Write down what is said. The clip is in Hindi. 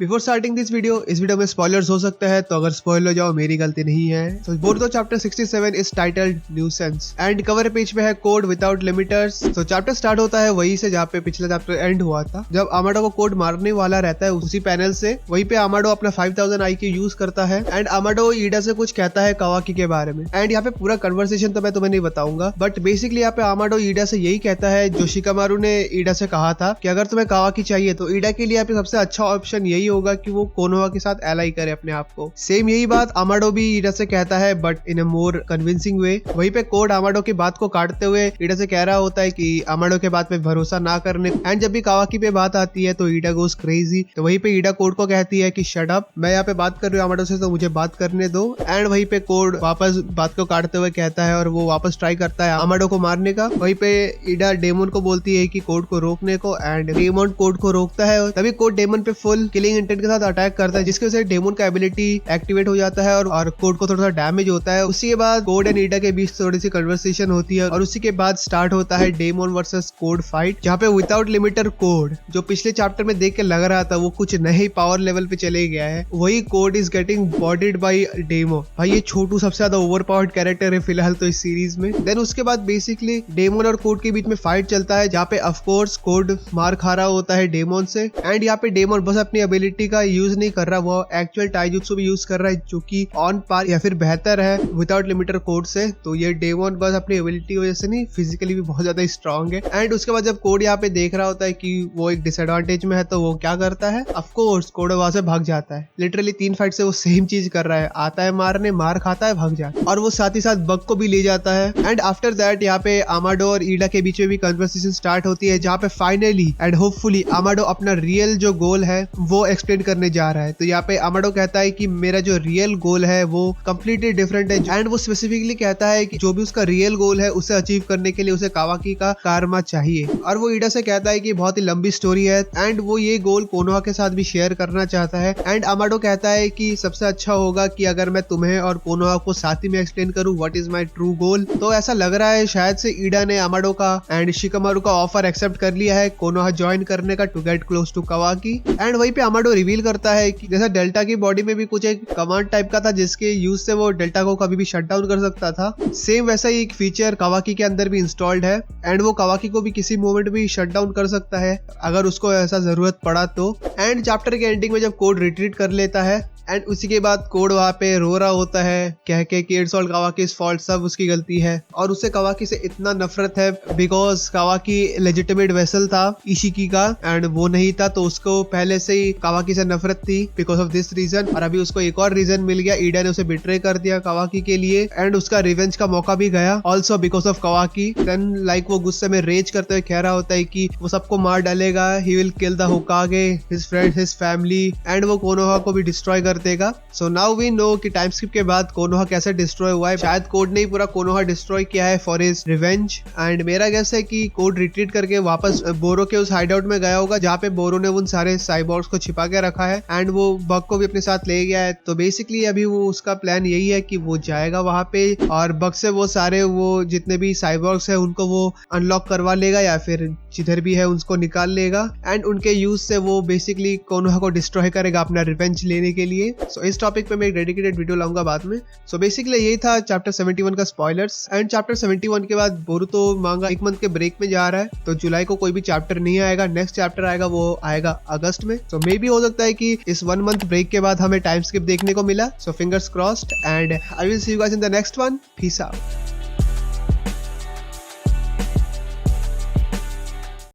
बिफोर स्टार्टिंग दिस वीडियो, इस वीडियो में स्पॉयलर्स हो सकते हैं, तो अगर स्पॉइल हो जाओ मेरी गलती नहीं है। तो Boruto chapter 67 is titled nuisance and cover page पे है कोड विदाउट लिमिटर्स। तो चैप्टर स्टार्ट होता है वहीं से जहाँ पे पिछला चैप्टर एंड हुआ था, जब आमाडो को कोड मारने वाला रहता है उसी पैनल से। वहीं पे आमाडो अपना 5000 IQ यूज करता है एंड आमाडो ईडा से कुछ कहता है कावाकी के बारे में। एंड यहाँ पे पूरा कन्वर्सेशन तो मैं तुम्हें नहीं बताऊंगा, बट बेसिकली यहाँ पे आमाडो ईडा से यही कहता है जो शिकामारू ने ईडा से कहा था कि अगर तुम्हें कावाकी चाहिए तो ईडा के लिए यहाँ पे सबसे अच्छा ऑप्शन यही होगा कि वो कोनोहा के साथ एलाई करे अपने आप को। सेम यही बात आमाडो भी ईडा से कहता है, but in a more convincing way. वहीं पे कोड आमाडो की बात को काटते हुए ईडा से कह रहा होता है कि आमाडो के बात पे भरोसा ना करने। एंड जब भी कावाकी पे बात आती है तो ईडा गोस क्रेजी। तो वहीं पे ईडा कोड को कहती है कि शट अप, मैं यहाँ पे बात कर रही हूँ आमाडो से, तो मुझे बात करने दो। एंड वहीं पे कोड वापस बात को काटते हुए कहता है और वो वापस ट्राई करता है आमाडो को मारने का। वहीं पे ईडा डेमन को बोलती है कि कोड को रोकने को, एंड डेमन कोड को रोकता है। तभी कोड डेमन पे फुल किलिंग इंटेंट के साथ अटैक करता है, जिसकी वजह से डेमन का एबिलिटी एक्टिवेट हो जाता है और कोड को थोड़ा सा डैमेज होता है। उसी के बाद कोड एंड ईडा के बीच थोड़ी सी कन्वर्सेशन होती है और उसी के बाद स्टार्ट होता है डेमन वर्सेस कोड फाइट, जहाँ पे विदाउट लिमिटर कोड, जो पिछले चैप्टर में देख के लग रहा था वो कुछ नए पावर लेवल पे चले गया है, वही code is getting bodied by demo. भाई ये छोटू सबसे ज्यादा ओवर पावर्ड कैरेक्टर है फिलहाल तो इस सीरीज में। देन उसके बाद बेसिकली डेमन और कोड के बीच में फाइट चलता है, जहाँ पे ऑफकोर्स कोड मार खा रहा होता है डेमन से। एंड यहाँ पे डेमन बस अपनी एबिलिटी का यूज नहीं कर रहा, वो एक्चुअल टाइजुत्सु भी यूज कर रहा है, जो कि ऑन पार या फिर बेहतर है विदाउट लिमिटर कोड से। तो ये डेमन बस अपनी एबिलिटी की वजह से नहीं, फिजिकली भी बहुत ज्यादा स्ट्रांग है। एंड उसके बाद जब कोड यहाँ पे देख रहा होता है कि वो एक डिसएडवांटेज में है, तो वो क्या करता है, ऑफकोर्स कोड वहां से भाग जाता है। लिटरली 3 फाइट से वो सेम चीज कर रहा है, आता है मारने, मार खाता है, भाग जाता है, और वो साथ ही साथ बग को भी ले जाता है। एंड आफ्टर दैट यहाँ पे आमाडो और ईडा के बीच में भी कन्वर्सेशन स्टार्ट होती है, जहाँ पे फाइनली एंड होपफुली आमाडो अपना रियल जो गोल है वो एक्सप्लेन करने जा रहा है। तो यहाँ पे आमाडो कहता है कि मेरा जो रियल गोल है वो कंप्लीटली डिफरेंट है। एंड वो स्पेसिफिकली कहता है कि जो भी उसका रियल गोल है उसे अचीव करने के लिए उसे कावाकी का कारमा चाहिए। और वो ईडा से कहता है कि बहुत ही लंबी स्टोरी है एंड वो ये गोल कोनोहा के साथ भी शेयर करना चाहता है। एंड आमाडो कहता है कि सबसे अच्छा होगा कि अगर मैं तुम्हें और कोनोहा को साथ ही में एक्सप्लेन करूं व्हाट इज माय ट्रू गोल। तो ऐसा लग रहा है शायद से ईडा ने आमाडो का एंड शिकामारू का ऑफर एक्सेप्ट कर लिया है कोनोहा ज्वाइन करने का, to get close to Kawaki. And वहीं पे आमाडो रिवील करता है कि जैसा डेल्टा की बॉडी में भी कुछ एक कमांड टाइप का था जिसके यूज से वो डेल्टा को कभी भी शट डाउन कर सकता था, सेम वैसा ही एक फीचर कावाकी के अंदर भी इंस्टॉल्ड है। एंड वो कावाकी को भी किसी मोमेंट भी शट डाउन कर सकता है अगर उसको ऐसा जरूरत पड़ा तो। एंड चैप्टर के एंडिंग में जब कोड रिट्रीट कर लेता है एंड उसी के बाद कोड वहाँ पे रो रहा होता है कह के कि इट्स ऑल कावाकी's फॉल्ट, सब उसकी गलती है। और उससे कावाकी से इतना नफरत है बिकॉज कावाकी लेजिटिमेट वेसल था इशिकी का एंड वो नहीं था, तो उसको पहले से ही कावाकी से नफरत थी बिकॉज ऑफ दिस रीजन। और अभी उसको एक और रीजन मिल गया, ईडा ने उसे बिट्रे कर दिया कावाकी के लिए एंड उसका रिवेंज का मौका भी गया also because of Kawaki. Then like वो गुस्से में रेज करते हुए कह रहा होता है कि वो सबको मार डालेगा, he will kill the होकागे, his friend, his family, and वो कोनोहा को भी डिस्ट्रॉय कर देगा। सो नाउ वी नो कि टाइम स्किप के बाद कोनोहा कैसे डिस्ट्रॉय हुआ है। शायद कोड ने ही पूरा कोनोहा डिस्ट्रॉय किया है फॉर हिज रिवेंज। एंड मेरा गेस है कि कोड रिट्रीट करके वापस बोरो के उस हाइडआउट में गया होगा, जहाँ पे बोरो ने उन सारे साइबॉर्ग्स को छिपा के रखा है एंड वो बग को भी अपने साथ ले गया है। तो बेसिकली अभी वो उसका प्लान यही है कि वो जाएगा वहां पे और बग से वो सारे वो जितने भी साइबॉर्ग्स है उनको वो अनलॉक करवा लेगा या फिर जिधर भी है उसको निकाल लेगा एंड उनके यूज से वो बेसिकली कोनोहा को डिस्ट्रॉय करेगा अपना रिवेंज लेने के लिए। सो इस टॉपिक पे मैं एक डेडिकेटेड वीडियो लाऊंगा बाद में। सो बेसिकली यही था चैप्टर 71 का स्पॉयलर्स। एंड चैप्टर 71 के बाद बोरुतो मांगा 1 मंथ के ब्रेक में जा रहा है, तो जुलाई को कोई भी चैप्टर नहीं आएगा। नेक्स्ट चैप्टर आएगा वो आएगा अगस्त में। तो मे भी हो सकता है कि इस 1 मंथ ब्रेक के बाद हमें टाइम स्किप देखने को मिला। So fingers crossed and I will see you guys in the next one. Peace out.